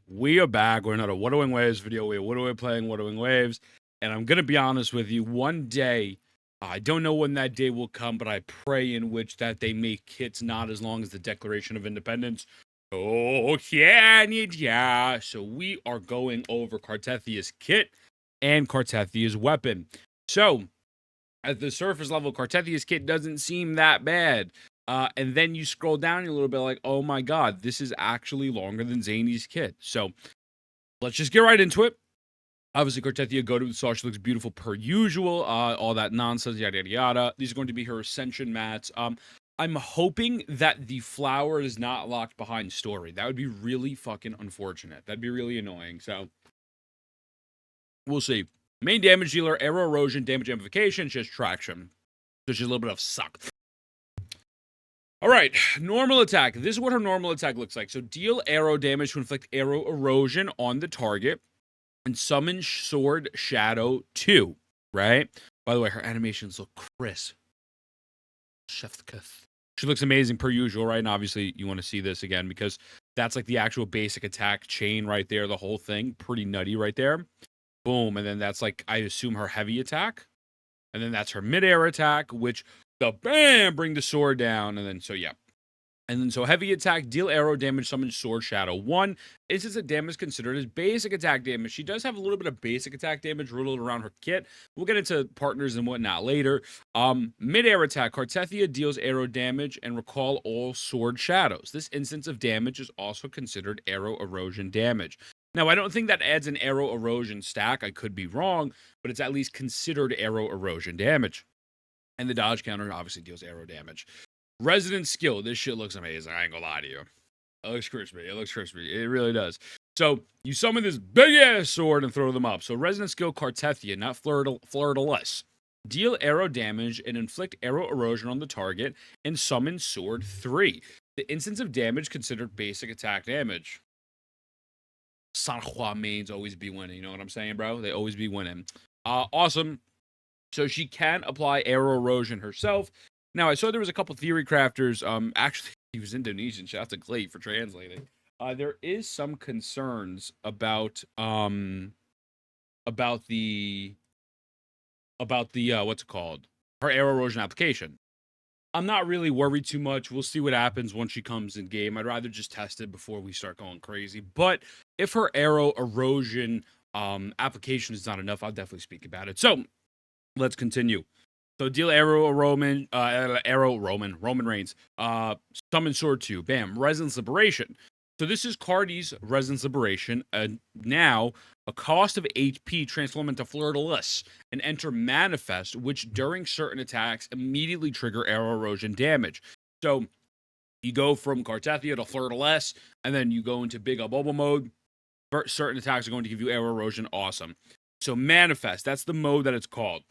We are back. We're another Wuthering Waves video. We're playing Wuthering Waves. And I'm going to be honest with you. One day, I don't know when that day will come, but I pray in which that they make kits not as long as the Declaration of Independence. Oh, yeah. So we are going over Cartethia's kit and Cartethia's weapon. So, at the surface level, Cartethia's kit doesn't seem that bad. And then you scroll down a little bit like, oh my god, this is actually longer than Zani's kit. So let's just get right into it. Obviously, Cartethyia, go to the saw. She looks beautiful per usual. All that nonsense, yada, yada, yada. These are going to be her Ascension mats. I'm hoping that the flower is not locked behind story. That would be really fucking unfortunate. That'd be really annoying. So we'll see. Main damage dealer, arrow erosion, damage amplification, just traction. So she's a little bit of suck. All right, normal attack. This is what her normal attack looks like. So deal arrow damage to inflict arrow erosion on the target and summon sword shadow 2, right? By the way, her animations look crisp. Chef's kiss. She looks amazing per usual, right? And obviously you want to see this again because that's like the actual basic attack chain right there, the whole thing. Pretty nutty right there. Boom, and then that's like, I assume her heavy attack. And then that's her mid-air attack, which the bam, bring the sword down. And then, so yeah. And then, so heavy attack, deal arrow damage, summon sword shadow 1. Instance of damage considered as basic attack damage. She does have a little bit of basic attack damage riddled around her kit. We'll get into partners and whatnot later. Mid-air attack, Cartethyia deals arrow damage and recall all sword shadows. This instance of damage is also considered arrow erosion damage. Now, I don't think that adds an arrow erosion stack. I could be wrong, but it's at least considered arrow erosion damage. And the dodge counter obviously deals arrow damage. Resident skill. This shit looks amazing. I ain't gonna lie to you. It looks crispy. It really does. So, you summon this big-ass sword and throw them up. So, Resident skill Cartethyia, not Fleur-de-Lis. Deal arrow damage and inflict arrow erosion on the target and summon sword 3. The instance of damage considered basic attack damage. Sanhua mains always be winning. You know what I'm saying, bro? They always be winning. Awesome. So she can apply arrow erosion herself. Now, I saw there was a couple theory crafters. Actually, he was Indonesian. Shout out to Clay for translating. There is some concerns about the what's it called? Her arrow erosion application. I'm not really worried too much. We'll see what happens once she comes in game. I'd rather just test it before we start going crazy. But if her arrow erosion application is not enough, I'll definitely speak about it. So let's continue. So deal arrow Roman Reigns. Summon sword 2. Bam. Resonance liberation. So this is Cardi's Resonance Liberation. Now, a cost of HP transform into Fleur-de-Lis and enter Manifest, which during certain attacks immediately trigger arrow erosion damage. So you go from Cartethyia to Fleur-de-Lis, and then you go into Big Bubble mode. Certain attacks are going to give you arrow erosion. Awesome. So Manifest, that's the mode that it's called.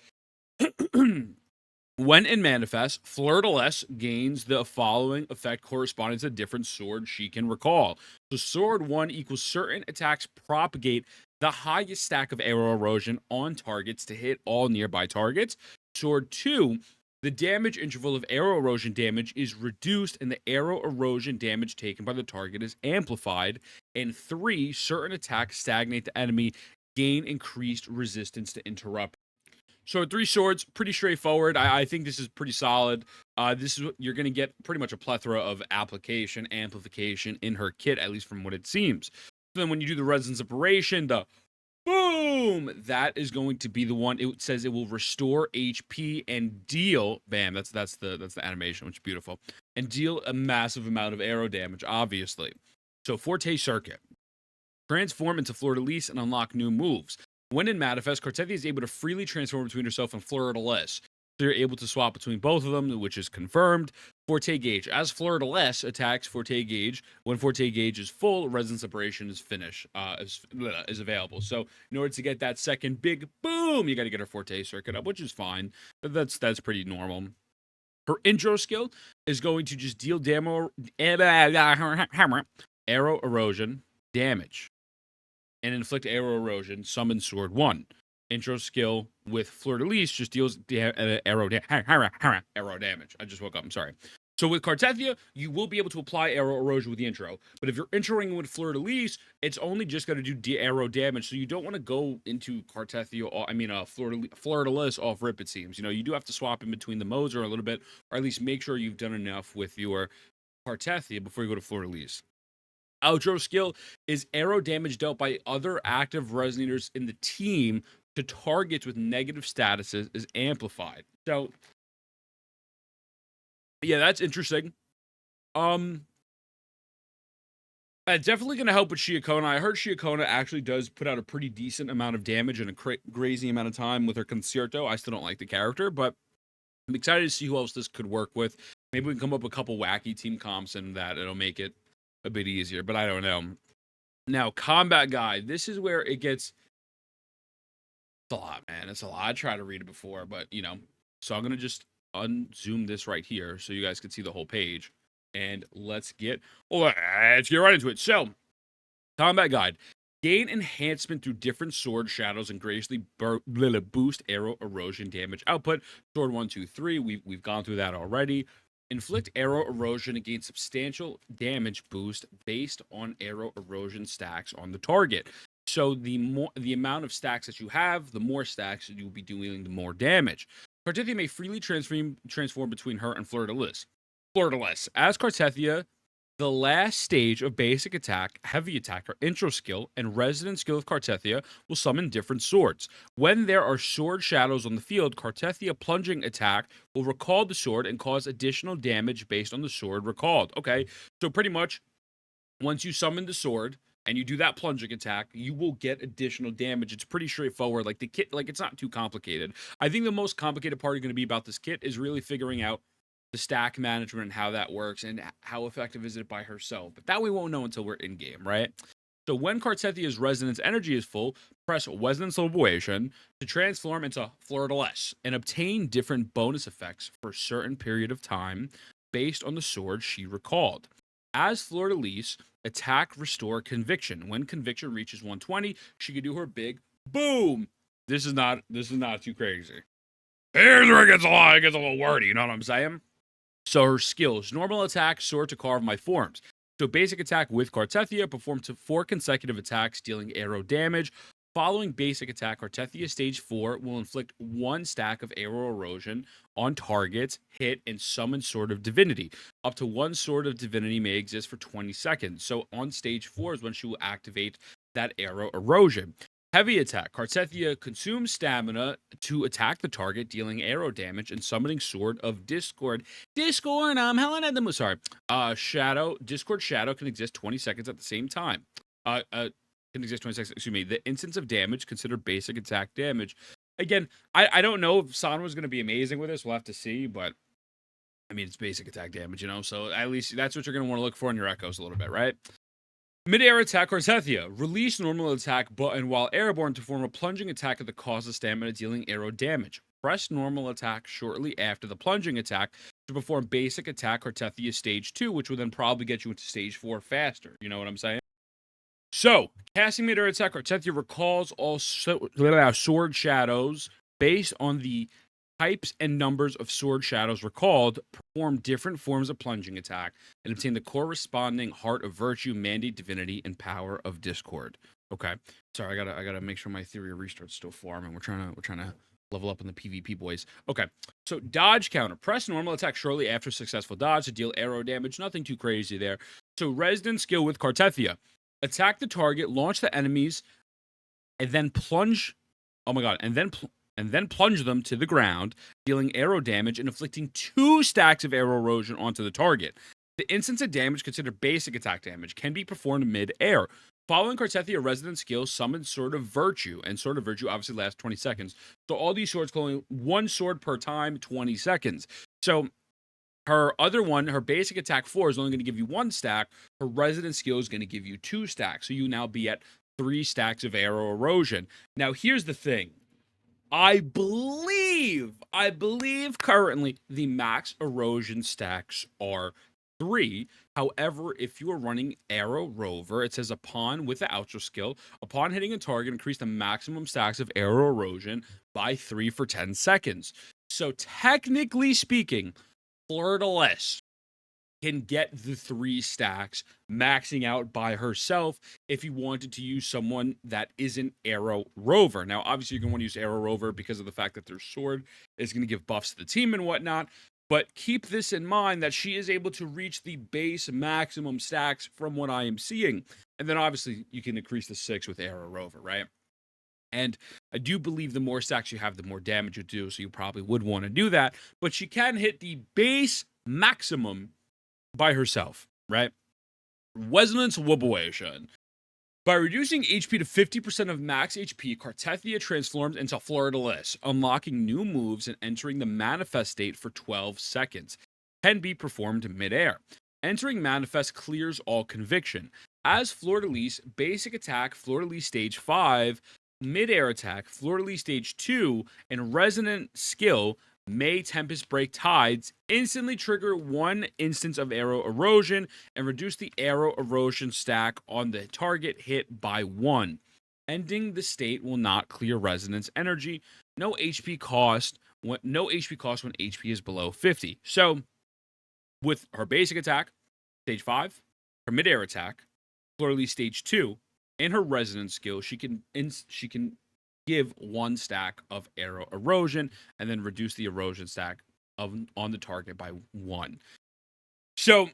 When in Manifest, Fleur-de-Lis gains the following effect corresponding to a different sword she can recall. So sword 1 equals certain attacks propagate the highest stack of arrow erosion on targets to hit all nearby targets. Sword 2, the damage interval of arrow erosion damage is reduced and the arrow erosion damage taken by the target is amplified. And 3, certain attacks stagnate the enemy, gain increased resistance to interrupt. So 3 swords, pretty straightforward. I think this is pretty solid. This is what you're going to get pretty much a plethora of application, amplification in her kit, at least from what it seems. So then when you do the resonance separation, the boom, that is going to be the one. It says it will restore HP and deal, bam, that's the animation, which is beautiful, and deal a massive amount of arrow damage, obviously. So Forte Circuit. Transform into Fleur-de-Lis and unlock new moves. When in Manifest, Cartethyia is able to freely transform between herself and Fleur-de-Lis. So you're able to swap between both of them, which is confirmed. Forte Gauge. As Fleur-de-Lis attacks Forte Gauge, when Forte Gauge is full, Resonance Separation is is available. So in order to get that second big boom, you got to get her Forte Circuit up, which is fine. But that's pretty normal. Her intro skill is going to just deal arrow erosion damage and inflict arrow erosion, summon sword 1. Intro skill with Fleur-de-Lis just deals arrow damage. I just woke up, I'm sorry. So with Cartethyia, you will be able to apply arrow erosion with the intro. But if you're introing with Fleur de Lis, it's only just going to do arrow damage. So you don't want to go into Cartethyia, Fleur de Lis off rip, it seems. You do have to swap in between the modes or a little bit, or at least make sure you've done enough with your Cartethyia before you go to Fleur de Lis. Outro skill is arrow damage dealt by other active resonators in the team to targets with negative statuses is amplified. So yeah, that's interesting. Definitely going to help with Shiakona. I heard Shiakona actually does put out a pretty decent amount of damage in a crazy amount of time with her Concerto. I still don't like the character, but I'm excited to see who else this could work with. Maybe we can come up with a couple wacky team comps and that it'll make it a bit easier, but I don't know. Now, Combat Guide. This is where it gets... It's a lot, man. It's a lot. I tried to read it before, but, So I'm going to just unzoom this right here so you guys can see the whole page. And let's get right into it. So, Combat Guide. Gain enhancement through different sword shadows and graciously boost arrow erosion damage output. Sword 1, 2, 3. We've gone through that already. Inflict arrow erosion and gain substantial damage boost based on arrow erosion stacks on the target. So the amount of stacks that you have, the more stacks you'll be doing, the more damage. Cartethyia may freely transform between her and Fleur de Lis. As Cartethyia, the last stage of basic attack, heavy attack, or intro skill, and resident skill of Cartethyia will summon different swords. When there are sword shadows on the field, Cartethyia plunging attack will recall the sword and cause additional damage based on the sword recalled. Okay, so pretty much, once you summon the sword and you do that plunging attack, you will get additional damage. It's pretty straightforward. Like the kit, it's not too complicated. I think the most complicated part going to be about this kit is really figuring out the stack management and how that works and how effective is it by herself. But that we won't know until we're in game, right? So when Cartethia's resonance energy is full, press Resonance Liberation to transform into Fleur de Lis and obtain different bonus effects for a certain period of time based on the sword she recalled. As Fleur de Lis, attack restore conviction. When conviction reaches 120, she can do her big boom. This is not too crazy. Here's where it gets a little wordy, you know what I'm saying? So her skills: normal attack, sword to carve my forms. So basic attack with Cartethyia, perform 4 consecutive attacks, dealing arrow damage. Following basic attack, Cartethyia stage 4 will inflict 1 stack of arrow erosion on targets, hit, and summon Sword of Divinity. Up to 1 Sword of Divinity may exist for 20 seconds. So on stage 4 is when she will activate that arrow erosion. Heavy attack. Cartethyia consumes stamina to attack the target, dealing arrow damage and summoning Sword of Discord. Discord, Shadow. Discord Shadow can exist 20 seconds at the same time. Can exist 20 seconds. Excuse me. The instance of damage considered basic attack damage. Again, I don't know if Sanwa's going to be amazing with this. We'll have to see, but I mean, it's basic attack damage, So at least that's what you're going to want to look for in your echoes a little bit, right? Mid-air attack Cartethyia. Release normal attack button while airborne to form a plunging attack at the cost of stamina, dealing arrow damage. Press normal attack shortly after the plunging attack to perform basic attack Cartethyia stage 2, which will then probably get you into stage 4 faster. You know what I'm saying? So, casting mid-air attack Cartethyia recalls all sword shadows based on the types and numbers of sword shadows recalled, perform different forms of plunging attack, and obtain the corresponding Heart of Virtue, Mandate Divinity, and Power of Discord. Okay, sorry, I gotta make sure my Theory of Restart's still farming. We're trying to level up in the PvP, boys. Okay, so dodge counter. Press normal attack shortly after successful dodge to deal arrow damage. Nothing too crazy there. So resident skill with Cartethyia. Attack the target, launch the enemies, and then plunge. Oh my god, and then plunge them to the ground, dealing arrow damage and inflicting 2 stacks of arrow erosion onto the target. The instance of damage, considered basic attack damage, can be performed mid-air. Following Cartethyia resident skill, summon Sword of Virtue, and Sword of Virtue obviously lasts 20 seconds. So all these swords only 1 sword per time, 20 seconds. So her other one, her basic attack 4 is only going to give you 1 stack. Her resident skill is going to give you 2 stacks. So you now be at 3 stacks of arrow erosion. Now here's the thing. I believe currently the max erosion stacks are 3. However, if you are running Arrow Rover, it says upon with the outro skill, upon hitting a target, increase the maximum stacks of arrow erosion by 3 for 10 seconds. So technically speaking, Fleur de Lis can get the 3 stacks, maxing out by herself if you wanted to use someone that isn't Arrow Rover. Now, obviously, you're going to want to use Arrow Rover because of the fact that their sword is going to give buffs to the team and whatnot. But keep this in mind that she is able to reach the base maximum stacks from what I am seeing. And then obviously, you can increase the 6 with Arrow Rover, right? And I do believe the more stacks you have, the more damage you do. So you probably would want to do that. But she can hit the base maximum by herself, right? Resonance Wobblation. By reducing HP to 50% of max HP, Cartethyia transforms into Fleur-de-Lis, unlocking new moves and entering the Manifest state for 12 seconds. Can be performed midair. Entering Manifest clears all conviction. As Fleur-de-Lis, basic attack, Fleur-de-Lis stage 5, midair attack, Fleur-de-Lis stage 2, and resonant skill, May Tempest Break Tides, instantly trigger 1 instance of arrow erosion and reduce the arrow erosion stack on the target hit by 1. Ending the state will not clear resonance energy. No HP cost when HP is below 50. So, with her basic attack, stage 5, her midair attack, Fleur-de-Lis stage 2, and her resonance skill, she can give 1 stack of arrow erosion and then reduce the erosion stack on the target by 1. So,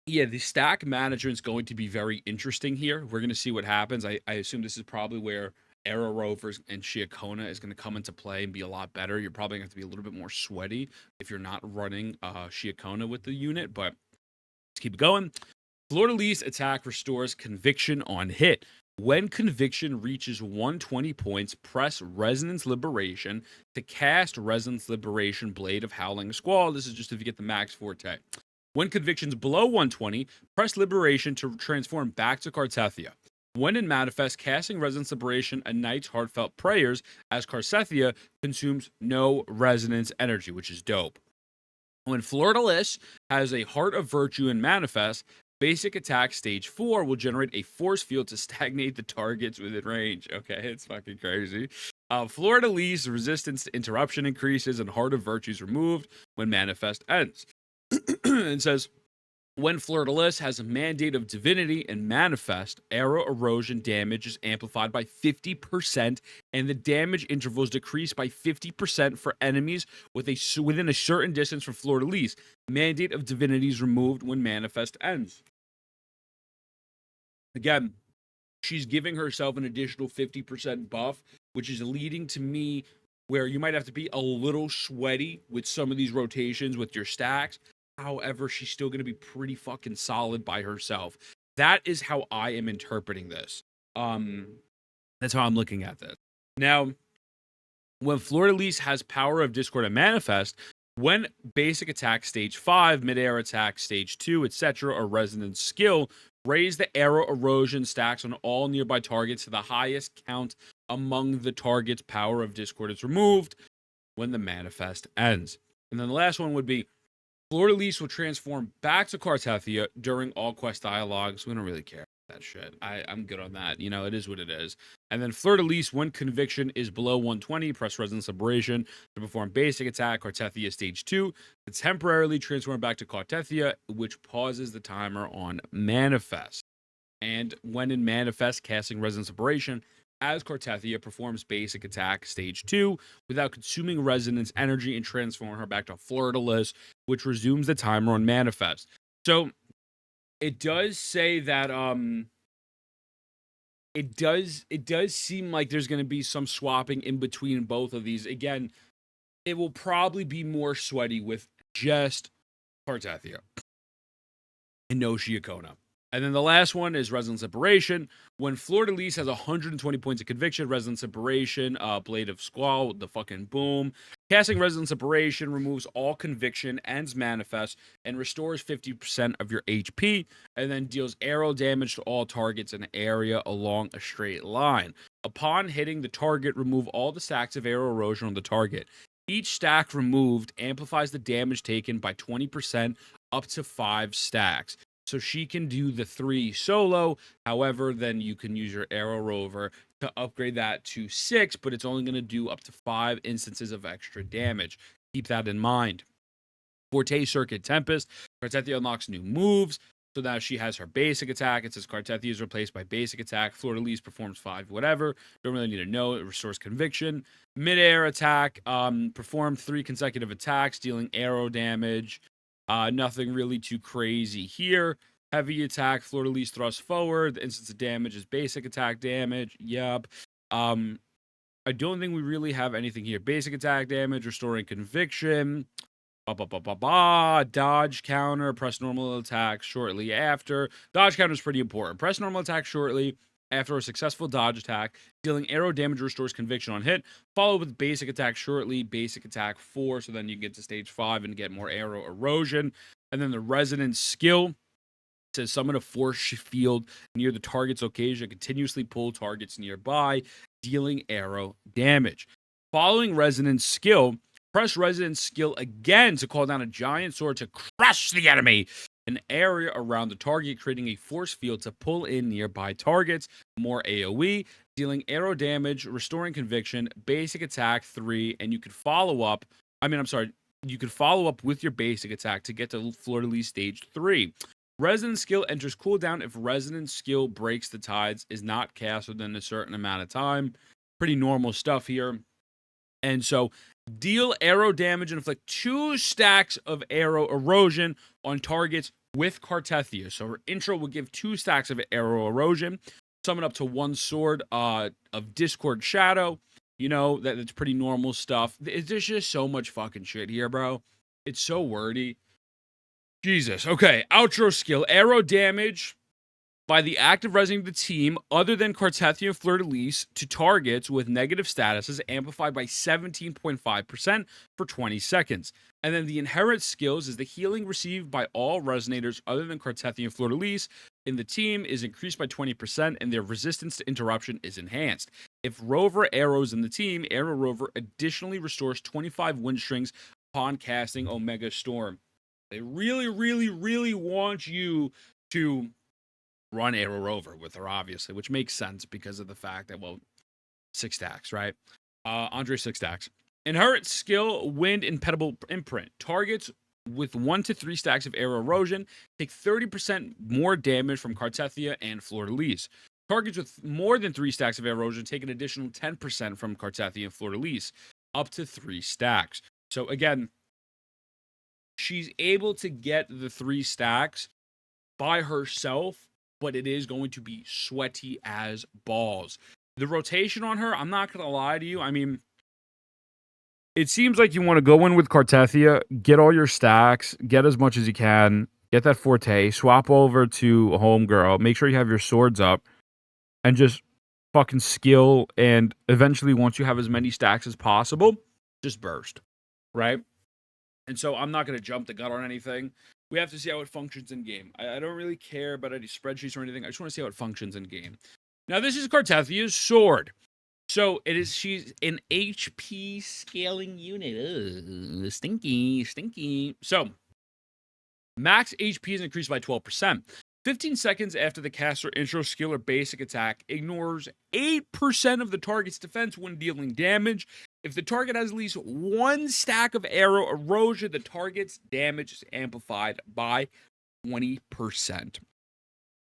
yeah, the stack management is going to be very interesting here. We're going to see what happens. I assume this is probably where Arrow Rovers and Shiakona is going to come into play and be a lot better. You're probably going to have to be a little bit more sweaty if you're not running Shiakona with the unit, but let's keep it going. Fleur-de-Lis attack restores conviction on hit. When conviction reaches 120 points, press Resonance Liberation to cast Resonance Liberation Blade of Howling Squall. This is just if you get the max forte. When conviction's below 120, press Liberation to transform back to Cartethyia. When in Manifest, casting Resonance Liberation ignites Heartfelt Prayers as Cartethyia consumes no resonance energy, which is dope. When Fleur-de-Lis has a Heart of Virtue in Manifest, basic attack stage 4 will generate a force field to stagnate the targets within range. Okay, it's fucking crazy. Fleur-de-Lis resistance to interruption increases and Heart of Virtue is removed when Manifest ends. It says, when Fleur-de-Lis has a Mandate of Divinity and Manifest, arrow erosion damage is amplified by 50%, and the damage intervals decrease by 50% for enemies within a certain distance from Fleur-de-Lis. Mandate of Divinity is removed when Manifest ends. Again, she's giving herself an additional 50% buff, which is leading to me where you might have to be a little sweaty with some of these rotations with your stacks. However, she's still going to be pretty fucking solid by herself. That is how I am interpreting this. That's how I'm looking at this. Now, when Fleur-de-Lis has Power of Discord and Manifest, when basic attack stage 5, midair attack stage 2, etc., or resonance skill, raise the arrow erosion stacks on all nearby targets to the highest count among the target's Power of Discord is removed when the Manifest ends. And then the last one would be Fleur-de-Lis will transform back to Cartethyia during all quest dialogues. We don't really care about that shit. I'm good on that. You know, it is what it is. And then Fleur-de-Lis, when conviction is below 120, press Resonance Liberation to perform basic attack, Cartethyia stage 2, to temporarily transform back to Cartethyia, which pauses the timer on Manifest. And when in Manifest, casting Resonance Liberation, as Cartethyia performs basic attack stage 2 without consuming resonance energy and transforming her back to Fleur-de-Lis, which resumes the timer on Manifest. So it does say that it does seem like there's going to be some swapping in between both of these. Again, it will probably be more sweaty with just Cartethyia and no Shiakona. And then the last one is Resonance Liberation. When Fleur-de-Lis has 120 points of conviction, Resonance Liberation, Blade of Squall, the fucking boom. Casting Resonance Liberation removes all conviction, ends Manifest, and restores 50% of your HP, and then deals arrow damage to all targets in an area along a straight line. Upon hitting the target, remove all the stacks of arrow erosion on the target. Each stack removed amplifies the damage taken by 20% up to 5 stacks. So she can do the 3 solo. However, then you can use your Arrow Rover to upgrade that to 6, but it's only going to do up to 5 instances of extra damage. Keep that in mind. Forte Circuit Tempest. Cartethyia unlocks new moves. So now she has her basic attack. It says Cartethyia is replaced by basic attack. Fleur-de-Lis performs 5 whatever. Don't really need to know. It restores conviction. Mid-air attack. Perform 3 consecutive attacks, dealing arrow damage. Nothing really too crazy here. Heavy attack. Fleur-de-Lis thrust forward. The instance of damage is basic attack damage. Yep. I don't think we really have anything here. Basic attack damage, restoring conviction. Dodge counter, press normal attack shortly after. Dodge counter is pretty important. Press normal attack shortly after a successful dodge attack. Dealing arrow damage restores conviction on hit. Follow with basic attack shortly. Basic attack 4, so then you get to stage 5 and get more arrow erosion. And then the resonance skill says summon a force field near the target's location. Continuously pull targets nearby, dealing arrow damage. Following resonance skill, press resonance skill again to call down a giant sword to crush the enemy. An area around the target, creating a force field to pull in nearby targets. More AoE, dealing arrow damage, restoring conviction, basic attack 3, and you could follow up. You could follow up with your basic attack to get to Fleur-de-Lis stage 3. Resonance skill enters cooldown if resonance skill breaks the tides, is not cast within a certain amount of time. Pretty normal stuff here. And so, deal arrow damage and inflict 2 stacks of arrow erosion on targets with Cartethyia. So her intro will give 2 stacks of arrow erosion. Summon up to 1 sword of Discord Shadow. You know, that's pretty normal stuff. There's just so much fucking shit here, bro. It's so wordy. Jesus. Okay, outro skill. Arrow damage by the active resonating of the team other than Cartethyia and Fleur-de-Lis to targets with negative statuses amplified by 17.5% for 20 seconds. And then the inherent skills is the healing received by all resonators other than Cartethyia and Fleur-de-Lis in the team is increased by 20% and their resistance to interruption is enhanced. If Rover arrows in the team, Arrow Rover additionally restores 25 wind strings upon casting Omega Storm. They really, really, really want you to run Arrow Rover with her, obviously, which makes sense because of the fact that, well, 6 stacks, right? Andre 6 stacks. Inherent skill, Wind Impenetrable Imprint. Targets with 1 to 3 stacks of arrow erosion take 30% more damage from Cartethyia and Fleur-de-Lis. Targets with more than 3 stacks of arrow erosion take an additional 10% from Cartethyia and Fleur-de-Lis, up to 3 stacks. So again, she's able to get the 3 stacks by herself, but it is going to be sweaty as balls. The rotation on her, I'm not going to lie to you. I mean, it seems like you want to go in with Cartethyia, get all your stacks, get as much as you can, get that Forte, swap over to Homegirl, make sure you have your swords up, and just fucking skill, and eventually once you have as many stacks as possible, just burst, right? And so I'm not going to jump the gun on anything. We have to see how it functions in game. I don't really care about any spreadsheets or anything. I just want to see how it functions in game. Now, this is Cartethia's sword. So she's an HP scaling unit. Ugh, stinky. So max HP is increased by 12%. 15 seconds after the caster intro skill or basic attack ignores 8% of the target's defense when dealing damage. If the target has at least 1 stack of arrow erosion, the target's damage is amplified by 20%. It's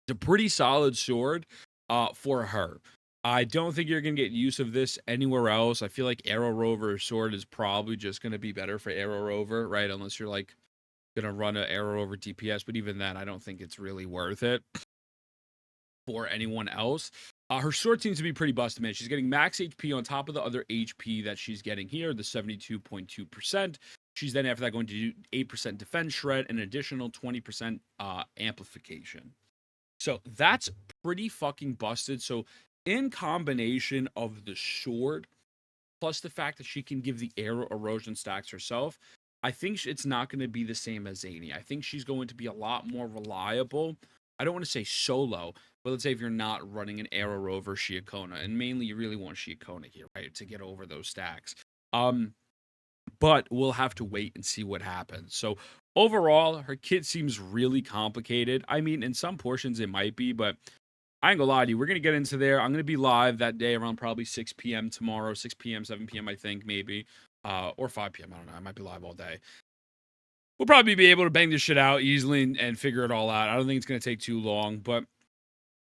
a pretty solid sword for her. I don't think you're going to get use of this anywhere else. I feel like Arrow Rover sword is probably just going to be better for Arrow Rover, right? Unless you're like going to run an Arrow Rover DPS, but even then, I don't think it's really worth it for anyone else. Her sword seems to be pretty busted, man. She's getting max HP on top of the other HP that she's getting here, the 72.2%. She's then after that going to do 8% defense shred and an additional 20% amplification. So that's pretty fucking busted. So in combination of the sword, plus the fact that she can give the arrow erosion stacks herself, I think it's not going to be the same as Zani. I think she's going to be a lot more reliable. I don't want to say solo, but let's say if you're not running an Arrow Rover Shiakona, and mainly you really want Shiakona here, right, to get over those stacks. But we'll have to wait and see what happens. So overall, her kit seems really complicated. I mean, in some portions it might be, but I ain't gonna lie to you. We're gonna get into there. I'm gonna be live that day around probably 6 p.m. tomorrow, 6 p.m., 7 p.m. I think maybe, or 5 p.m. I don't know. I might be live all day. we'll probably be able to bang this shit out easily and figure it all out. I don't think it's gonna take too long, but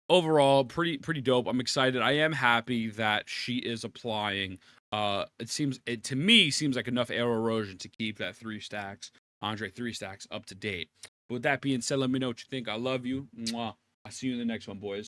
overall, pretty dope. I'm excited. I am happy that she is applying. It to me seems like enough arrow erosion to keep that 3 stacks, Andre 3 stacks up to date. But with that being said, let me know what you think. I love you. Mwah. I'll see you in the next one, boys.